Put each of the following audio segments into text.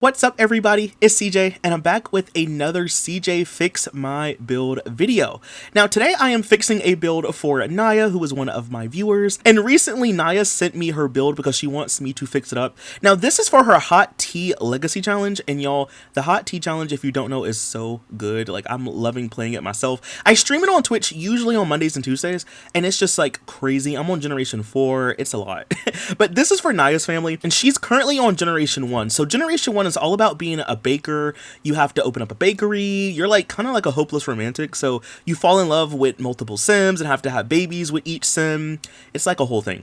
What's up everybody, it's CJ and I'm back with another CJ Fix My Build video. Now today I am fixing a build for Naya, who is one of my viewers, and recently Naya sent me her build because she wants me to fix it up. Now this is for her Hot Tea Legacy Challenge, and y'all, the Hot Tea Challenge, if you don't know, is so good. Like, I'm loving playing it myself. I stream it on Twitch usually on Mondays and Tuesdays, and it's just like crazy. I'm on Generation 4, it's a lot. But this is for Naya's family, and she's currently on Generation 1. So Generation 1 is all about being a baker. You have to open up a bakery. You're like kind of like a hopeless romantic. So you fall in love with multiple Sims and have to have babies with each Sim. It's like a whole thing.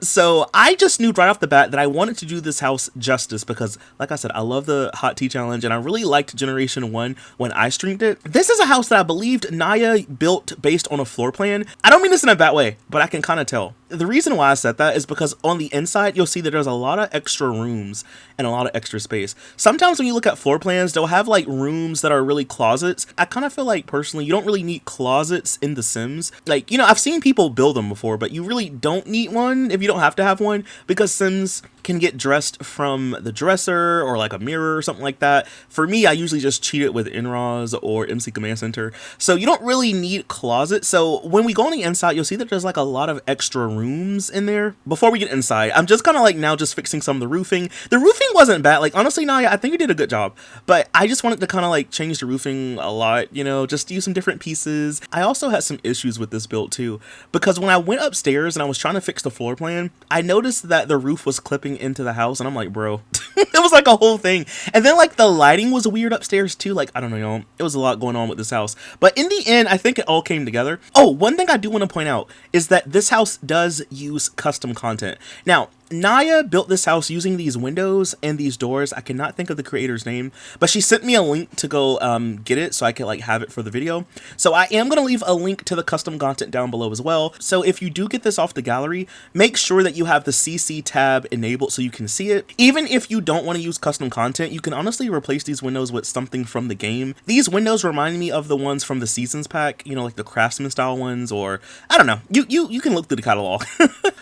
So I just knew right off the bat that I wanted to do this house justice because, like I said, I love the Hot Tea Challenge and I really liked Generation 1 when I streamed it. This is a house that I believed Naya built based on a floor plan. I don't mean this in a bad way, but I can kind of tell. The reason why I said that is because on the inside, you'll see that there's a lot of extra rooms and a lot of extra space. Sometimes when you look at floor plans, they'll have like rooms that are really closets. I kind of feel like personally, you don't really need closets in The Sims. Like, you know, I've seen people build them before, but you really don't need one if you don't have to have one, because Sims can get dressed from the dresser or like a mirror or something like that. For me, I usually just cheat it with NROS or MC Command Center. So you don't really need closets. So when we go on the inside, you'll see that there's like a lot of extra rooms in there. Before we get inside, I'm just kind of like now just fixing some of the roofing. The roofing wasn't bad. Like, honestly, Naya, I think you did a good job, but I just wanted to kind of like change the roofing a lot, you know, just use some different pieces. I also had some issues with this build too, because when I went upstairs and I was trying to fix the floor plan, I noticed that the roof was clipping into the house, and I'm like, bro, it was like a whole thing. And then like the lighting was weird upstairs too. Like, I don't know, it was a lot going on with this house, but in the end, I think it all came together. Oh, one thing I do want to point out is that this house does use custom content. Now, Naya built this house using these windows and these doors. I cannot think of the creator's name, but she sent me a link to go get it so I could like have it for the video. So I am going to leave a link to the custom content down below as well. So if you do get this off the gallery, make sure that you have the CC tab enabled so you can see it. Even if you don't want to use custom content, you can honestly replace these windows with something from the game. These windows remind me of the ones from the Seasons pack, you know, like the Craftsman style ones, or I don't know. You can look through the catalog.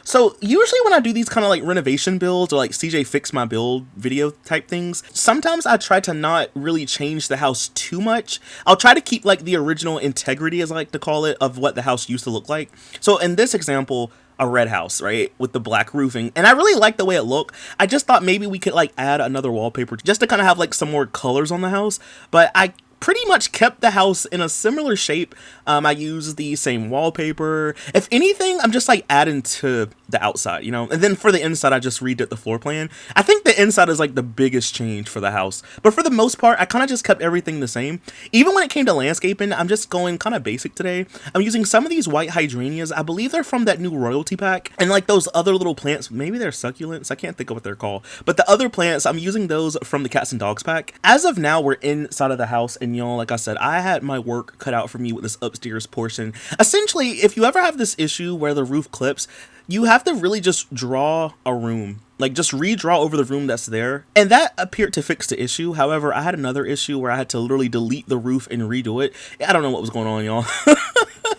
So usually when I do these kind of like renovation builds or like CJ Fix My Build video type things, sometimes I try to not really change the house too much. I'll try to keep like the original integrity, as I like to call it, of what the house used to look like. So in this example, a red house, right, with the black roofing, and I really like the way it looked. I just thought maybe we could like add another wallpaper just to kind of have like some more colors on the house, but I pretty much kept the house in a similar shape. I used the same wallpaper. If anything, I'm just like adding to the outside, you know, and then for the inside, I just redid the floor plan. I think the inside is like the biggest change for the house, but for the most part, I kind of just kept everything the same. Even when it came to landscaping, I'm just going kind of basic today. I'm using some of these white hydrangeas. I believe they're from that new royalty pack, and like those other little plants, maybe they're succulents. I can't think of what they're called, but the other plants, I'm using those from the cats and dogs pack. As of now, we're inside of the house, and y'all, like I said, I had my work cut out for me with this upstairs portion. Essentially, if you ever have this issue where the roof clips, you have to really just draw a room. Like, just redraw over the room that's there. And that appeared to fix the issue. However, I had another issue where I had to literally delete the roof and redo it. I don't know what was going on, y'all.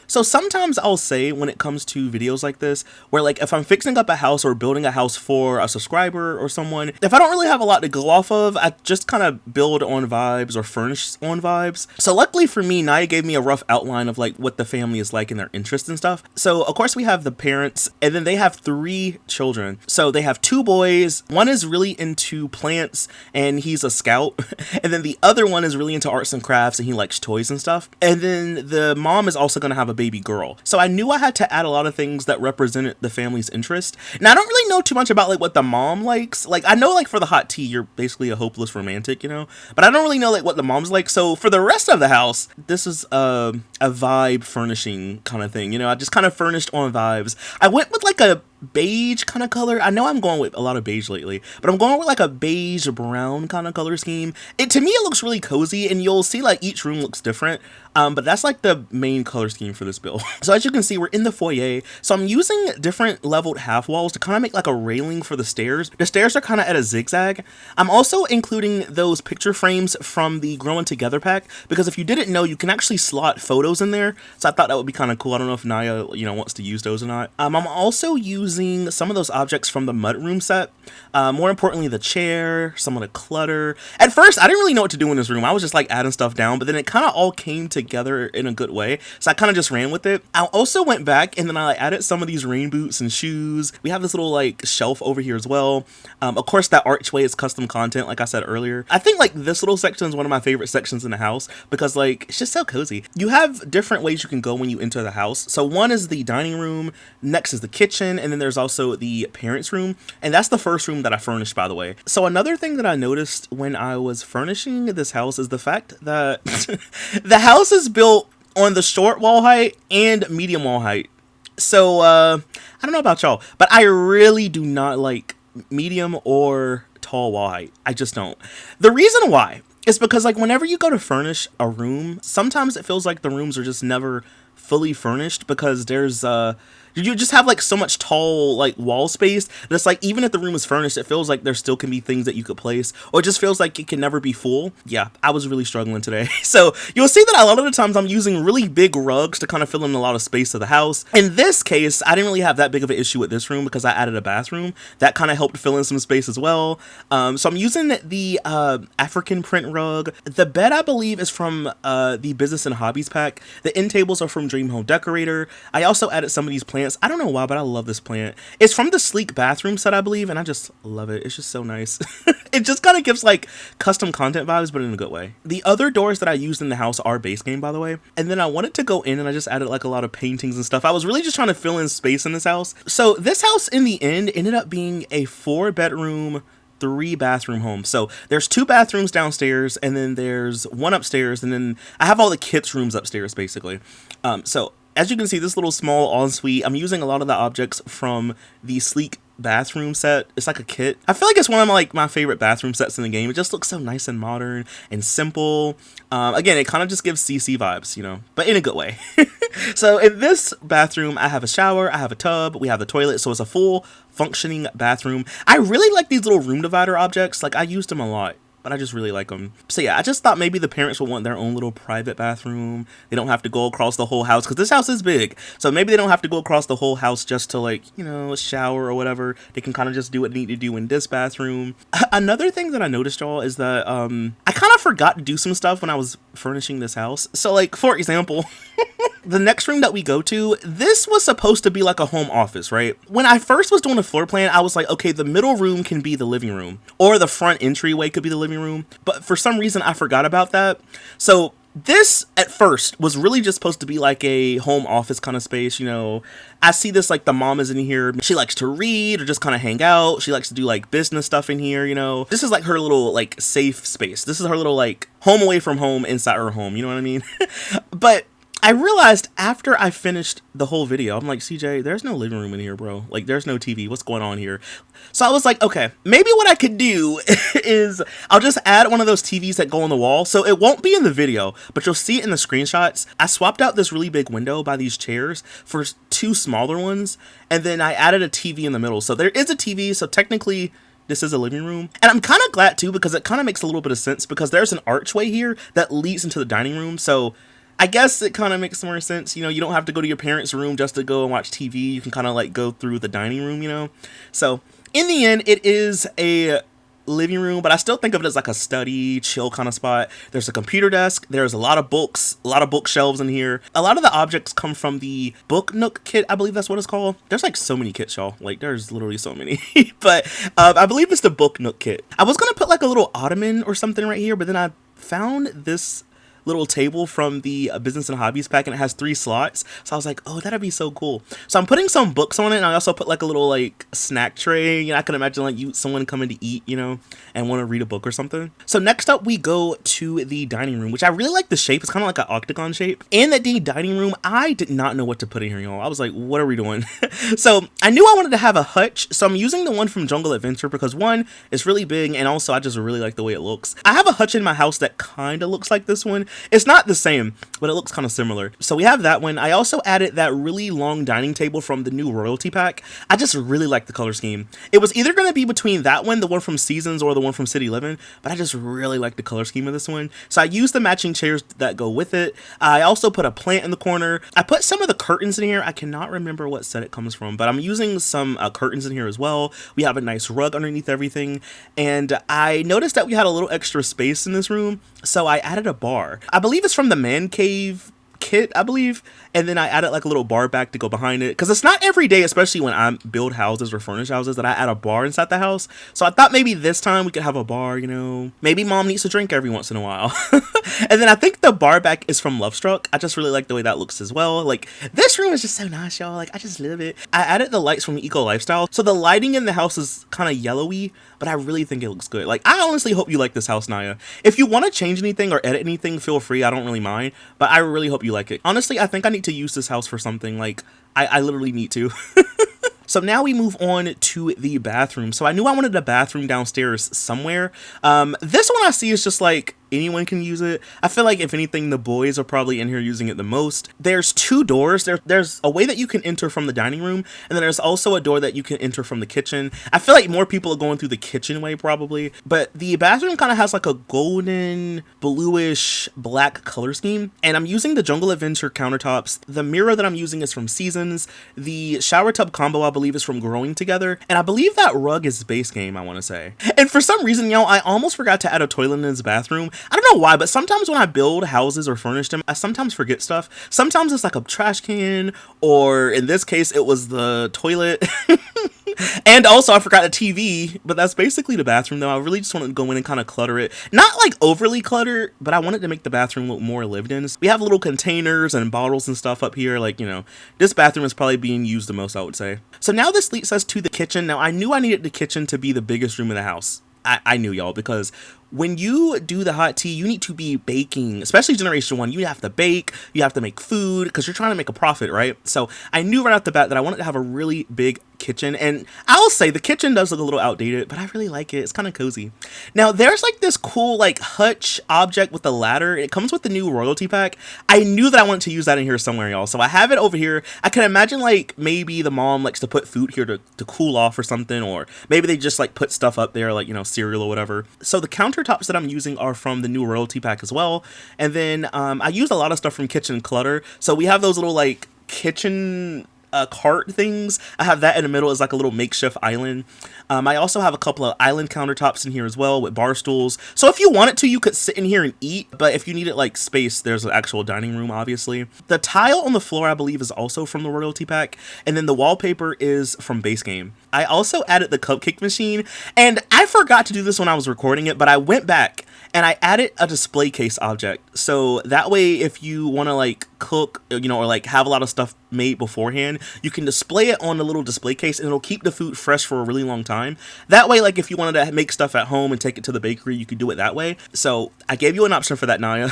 So sometimes I'll say when it comes to videos like this, where like if I'm fixing up a house or building a house for a subscriber or someone, if I don't really have a lot to go off of, I just kind of build on vibes or furnish on vibes. So luckily for me, Naya gave me a rough outline of like what the family is like and their interests and stuff. So of course we have the parents, and then they have 3 children. So they have 2 boys. One is really into plants and he's a scout. And then the other one is really into arts and crafts and he likes toys and stuff. And then the mom is also going to have a baby girl. So I knew I had to add a lot of things that represented the family's interest. Now I don't really know too much about like what the mom likes. Like, I know like for the hot tea, you're basically a hopeless romantic, you know, but I don't really know like what the mom's like. So for the rest of the house, this is a vibe furnishing kind of thing. You know, I just kind of furnished on vibes. I went with like a beige kind of color. I know I'm going with a lot of beige lately, but I'm going with like a beige brown kind of color scheme. To me, it looks really cozy, and you'll see like each room looks different. But that's like the main color scheme for this build. So as you can see, we're in the foyer. So I'm using different leveled half walls to kind of make like a railing for the stairs. The stairs are kind of at a zigzag. I'm also including those picture frames from the Growing Together pack, because if you didn't know, you can actually slot photos in there. So I thought that would be kind of cool. I don't know if Naya, you know, wants to use those or not. I'm also using using some of those objects from the mudroom set. More importantly, the chair, some of the clutter. At first, I didn't really know what to do in this room. I was just like adding stuff down, but then it kind of all came together in a good way. So I kind of just ran with it. I also went back and then I added some of these rain boots and shoes. We have this little like shelf over here as well. Of course, that archway is custom content, like I said earlier. I think like this little section is one of my favorite sections in the house because like it's just so cozy. You have different ways you can go when you enter the house. So one is the dining room, next is the kitchen, and then there's also the parents' room. And that's the first room that I furnished, by the way. So another thing that I noticed when I was furnishing this house is the fact that the house is built on the short wall height and medium wall height. So I don't know about y'all, but I really do not like medium or tall wall height. I just don't. The reason why is because like whenever you go to furnish a room, sometimes it feels like the rooms are just never fully furnished because there's you just have like so much tall like wall space that's like even if the room is furnished, it feels like there still can be things that you could place, or it just feels like it can never be full. Yeah, I was really struggling today. So you'll see that a lot of the times I'm using really big rugs to kind of fill in a lot of space of the house. In this case, I didn't really have that big of an issue with this room because I added a bathroom that kind of helped fill in some space as well. So I'm using the African print rug. The bed I believe is from the Business and Hobbies pack. The end tables are from Dream Home Decorator. I also added some of these plants. I don't know why, but I love this plant. It's from the Sleek bathroom set, I believe, and I just love it. It's just so nice. It just kind of gives like custom content vibes, but in a good way. The other doors that I used in the house are base game, by the way. And then I wanted to go in and I just added like a lot of paintings and stuff. I was really just trying to fill in space in this house. So this house in the end ended up being a 4-bedroom, 3-bathroom home. So there's 2 bathrooms downstairs and then there's 1 upstairs, and then I have all the kids' rooms upstairs basically. So as you can see, this little small ensuite, I'm using a lot of the objects from the Sleek bathroom set. It's like a kit. I feel like it's one of my favorite bathroom sets in the game. It just looks so nice and modern and simple. Again, it kind of just gives CC vibes, you know, but in a good way. So in this bathroom, I have a shower, I have a tub, we have the toilet, so it's a full functioning bathroom. I really like these little room divider objects. Like I used them a lot, but I just really like them. So yeah, I just thought maybe the parents would want their own little private bathroom. They don't have to go across the whole house because this house is big. So maybe they don't have to go across the whole house just to like, you know, shower or whatever. They can kind of just do what they need to do in this bathroom. Another thing that I noticed, y'all, is that I kind of forgot to do some stuff when I was furnishing this house. So like, for example, the next room that we go to, this was supposed to be like a home office, right? When I first was doing a floor plan, I was like, okay, the middle room can be the living room, or the front entryway could be the living room. But for some reason, I forgot about that. So this at first was really just supposed to be like a home office kind of space. You know, I see this like the mom is in here. She likes to read or just kind of hang out. She likes to do like business stuff in here. You know, this is like her little like safe space. This is her little like home away from home inside her home. You know what I mean? But I realized after I finished the whole video, I'm like, CJ, there's no living room in here, bro. Like, there's no TV. What's going on here? So I was like, okay, maybe what I could do is I'll just add one of those TVs that go on the wall. So it won't be in the video, but you'll see it in the screenshots. I swapped out this really big window by these chairs for 2 smaller ones. And then I added a TV in the middle. So there is a TV. So technically, this is a living room. And I'm kind of glad too, because it kind of makes a little bit of sense because there's an archway here that leads into the dining room. So I guess it kind of makes more sense. You know, you don't have to go to your parents' room just to go and watch TV. You can kind of like go through the dining room, you know? So in the end, it is a living room, but I still think of it as like a study, chill kind of spot. There's a computer desk. There's a lot of books, a lot of bookshelves in here. A lot of the objects come from the Book Nook kit. I believe that's what it's called. There's like so many kits, y'all. Like there's literally so many, but I believe it's the Book Nook kit. I was going to put like a little ottoman or something right here, but then I found this little table from the Business and Hobbies pack, and it has 3 slots. So I was like, oh, that'd be so cool. So I'm putting some books on it, and I also put like a little like snack tray. You know, I can imagine like someone coming to eat, you know, and want to read a book or something. So next up, we go to the dining room, which I really like the shape. It's kind of like an octagon shape. In that dining room, I did not know what to put in here, y'all. I was like, what are we doing? So I knew I wanted to have a hutch. So I'm using the one from Jungle Adventure because one, it's really big, and also I just really like the way it looks. I have a hutch in my house that kind of looks like this one, It's not the same, but it looks kind of similar. So we have that one. I also added that really long dining table from the new royalty pack. I just really like the color scheme. It was either going to be between that one, the one from Seasons, or the one from City Living, but I just really like the color scheme of this one. So I used the matching chairs that go with it. I also put a plant in the corner. I put some of the curtains in here. I cannot remember what set it comes from, but I'm using some curtains in here as well. We have a nice rug underneath everything, and I noticed that we had a little extra space in this room, so I added a bar. I believe it's from the man cave kit, I believe, and then I added like a little bar back to go behind it, because it's not every day, especially when I build houses or furnish houses, that I add a bar inside the house. So I thought maybe this time we could have a bar, you know, maybe mom needs to drink every once in a while. And then I think the bar back is from Love Struck. I just really like the way that looks as well. Like, this room is just so nice, y'all. Like, I just love it. I added the lights from Eco Lifestyle, so the lighting in the house is kind of yellowy, but I really think it looks good. Like, I honestly hope you like this house, Naya. If you want to change anything or edit anything, feel free. I don't really mind, but I really hope you like it. Honestly, I think I need to use this house for something. Like, I literally need to. So now we move on to the bathroom. So I knew I wanted a bathroom downstairs somewhere. This one I see is just like, anyone can use it. I feel like if anything, the boys are probably in here using it the most. There's two doors. There's a way that you can enter from the dining room, and then there's also a door that you can enter from the kitchen. I feel like more people are going through the kitchen way probably, but the bathroom kind of has like a golden, bluish, black color scheme, and I'm using the Jungle Adventure countertops. The mirror that I'm using is from Seasons. The shower tub combo, I believe, is from Growing Together, and I believe that rug is base game, I want to say. And for some reason, y'all, I almost forgot to add a toilet in this bathroom. I don't know why, but sometimes when I build houses or furnish them, I sometimes forget stuff. Sometimes it's like a trash can, or in this case, it was the toilet. And also I forgot a TV, but that's basically the bathroom though. I really just wanted to go in and kind of clutter it. Not like overly cluttered, but I wanted to make the bathroom look more lived in. We have little containers and bottles and stuff up here. Like, you know, this bathroom is probably being used the most, I would say. So now this leads us to the kitchen. Now I knew I needed the kitchen to be the biggest room in the house. I knew, y'all, because when you do the hot tea, you need to be baking, especially Generation 1. You have to bake, you have to make food, because you're trying to make a profit, right? So I knew right off the bat that I wanted to have a really big kitchen, and I'll say the kitchen does look a little outdated, but I really like it. It's kind of cozy. Now there's like this cool like hutch object with the ladder. It comes with the new royalty pack. I knew that I wanted to use that in here somewhere, y'all, so I have it over here. I can imagine like maybe the mom likes to put food here to cool off or something, or maybe they just like put stuff up there, like, you know, cereal or whatever. So the countertops that I'm using are from the new royalty pack as well, and then I used a lot of stuff from Kitchen Clutter. So we have those little like kitchen cart things. I have that in the middle as like a little makeshift island. I also have a couple of island countertops in here as well with bar stools. So if you wanted to, you could sit in here and eat, but if you needed like space, there's an actual dining room, obviously. The tile on the floor, I believe, is also from the royalty pack, and then the wallpaper is from base game. I also added the cupcake machine, and I forgot to do this when I was recording it, but I went back and I added a display case object. So that way, if you want to like cook, you know, or like have a lot of stuff made beforehand, you can display it on the little display case and it'll keep the food fresh for a really long time. That way, like if you wanted to make stuff at home and take it to the bakery, you could do it that way. So I gave you an option for that, Naya.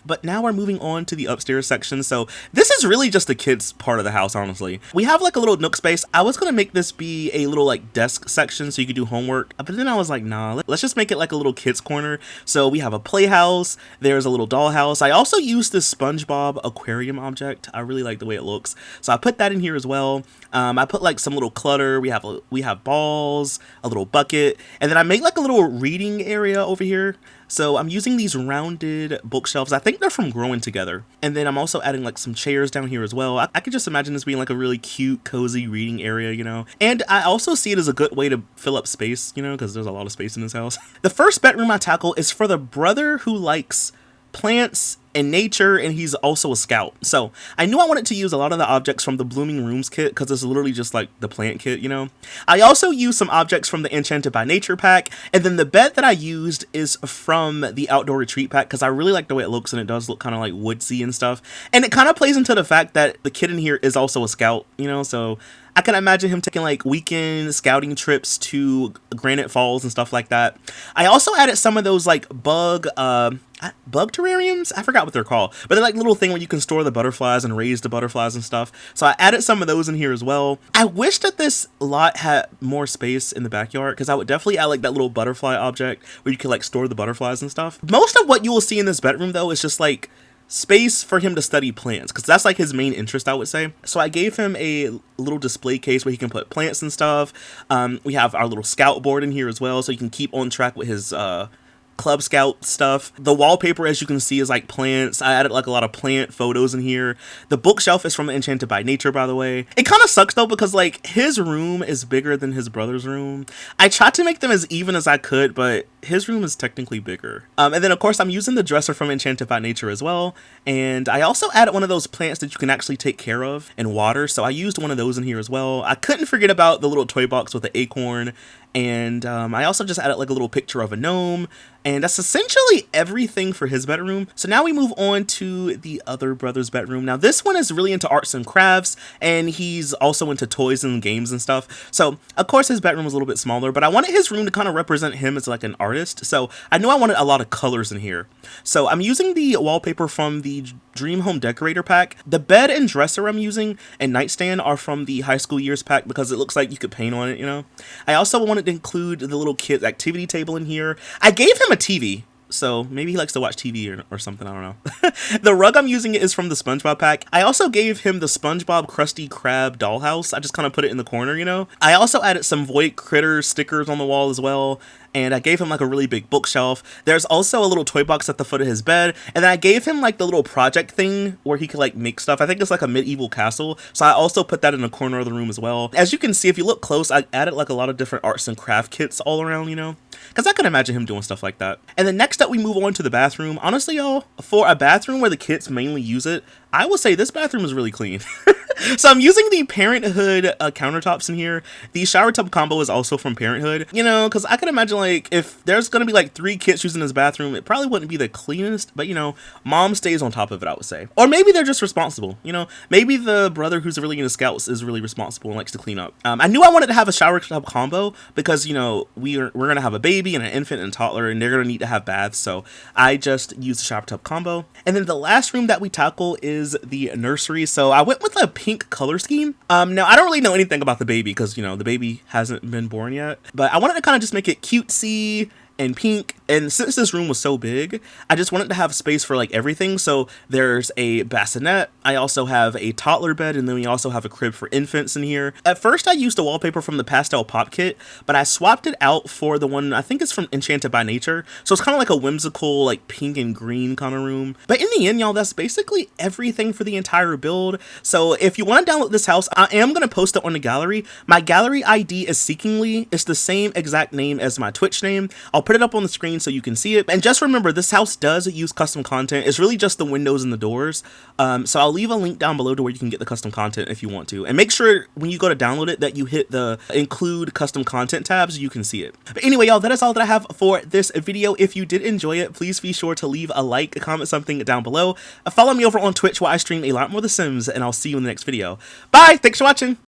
But now we're moving on to the upstairs section. So this is really just the kids part of the house, honestly. We have like a little nook space. I was gonna make this be a little like desk section so you could do homework, but then I was like, nah, let's just make it like a little kids corner. So we have a playhouse, there's a little dollhouse. I also used this SpongeBob aquarium object. I really like the way it looks, so I put that in here as well. I put like some little clutter. We have balls, a little bucket, and then I made like a little reading area over here. So I'm using these rounded bookshelves. I think they're from Growing Together. And then I'm also adding like some chairs down here as well. I could just imagine this being like a really cute, cozy reading area, you know. And I also see it as a good way to fill up space, you know, because there's a lot of space in this house. The first bedroom I tackle is for the brother who likes plants and nature, and he's also a scout. So I knew I wanted to use a lot of the objects from the Blooming Rooms kit because it's literally just like the plant kit, you know. I also used some objects from the Enchanted by Nature pack, and then the bed that I used is from the Outdoor Retreat pack because I really like the way it looks, and it does look kind of like woodsy and stuff, and it kind of plays into the fact that the kid in here is also a scout, you know. So I can imagine him taking like weekend scouting trips to Granite Falls and stuff like that. I also added some of those like bug terrariums. I forgot what they're called, but they're like little thing where you can store the butterflies and raise the butterflies and stuff. So I added some of those in here as well. I wish that this lot had more space in the backyard, because I would definitely add like that little butterfly object where you can like store the butterflies and stuff. Most of what you will see in this bedroom though is just like space for him to study plants, because that's like his main interest, I would say. So I gave him a little display case where he can put plants and stuff. We have our little scout board in here as well, so you can keep on track with his Club Scout stuff. The wallpaper, as you can see, is like plants. I added like a lot of plant photos in here. The bookshelf is from Enchanted by Nature, by the way. It kind of sucks though, because like his room is bigger than his brother's room. I tried to make them as even as I could, but his room is technically bigger. And then of course I'm using the dresser from Enchanted by Nature as well. And I also added one of those plants that you can actually take care of and water. So I used one of those in here as well. I couldn't forget about the little toy box with the acorn. And I also just added like a little picture of a gnome, and that's essentially everything for his bedroom. So now we move on to the other brother's bedroom. Now this one is really into arts and crafts, and he's also into toys and games and stuff. So of course his bedroom was a little bit smaller, but I wanted his room to kind of represent him as like an artist. So I knew I wanted a lot of colors in here. So I'm using the wallpaper from the Dream Home Decorator pack. The bed and dresser I'm using and nightstand are from the High School Years pack, because it looks like you could paint on it, you know. I also wanted to include the little kid's activity table in here. I gave him a TV, so maybe he likes to watch TV or something, I don't know. The rug I'm using is from the SpongeBob pack. I also gave him the SpongeBob Krusty Krab dollhouse. I just kind of put it in the corner, you know. I also added some Void Critter stickers on the wall as well. And I gave him like a really big bookshelf. There's also a little toy box at the foot of his bed. And then I gave him like the little project thing where he could like make stuff. I think it's like a medieval castle. So I also put that in the corner of the room as well. As you can see, if you look close, I added like a lot of different arts and craft kits all around, you know, because I can imagine him doing stuff like that. And then next up, we move on to the bathroom. Honestly, y'all, for a bathroom where the kids mainly use it, I would say this bathroom is really clean. So I'm using the Parenthood countertops in here. The shower tub combo is also from Parenthood, you know, because I can imagine like if there's going to be like 3 kids using this bathroom, it probably wouldn't be the cleanest, but you know, mom stays on top of it, I would say. Or maybe they're just responsible, you know, maybe the brother who's really into scouts is really responsible and likes to clean up. I knew I wanted to have a shower tub combo because, you know, we're going to have a baby and an infant and toddler, and they're going to need to have baths. So I just used the shower tub combo. And then the last room that we tackle is the nursery. So I went with a pink color scheme. Now I don't really know anything about the baby because, you know, the baby hasn't been born yet, but I wanted to kind of just make it cutesy and pink. And since this room was so big, I just wanted to have space for like everything. So there's a bassinet. I also have a toddler bed, and then we also have a crib for infants in here. At first I used the wallpaper from the pastel pop kit, but I swapped it out for the one I think it's from Enchanted by Nature. So it's kind of like a whimsical like pink and green kind of room. But in the end, y'all, that's basically everything for the entire build. So if you want to download this house, I am going to post it on the gallery. My gallery ID is Seeckingly. It's the same exact name as my Twitch name. I'll put it up on the screen so you can see it. And just remember, this house does use custom content. It's really just the windows and the doors. So I'll leave a link down below to where you can get the custom content if you want to. And make sure when you go to download it that you hit the include custom content tab so you can see it. But anyway, y'all, that is all that I have for this video. If you did enjoy it, please be sure to leave a like, comment something down below. Follow me over on Twitch where I stream a lot more The Sims, and I'll see you in the next video. Bye! Thanks for watching!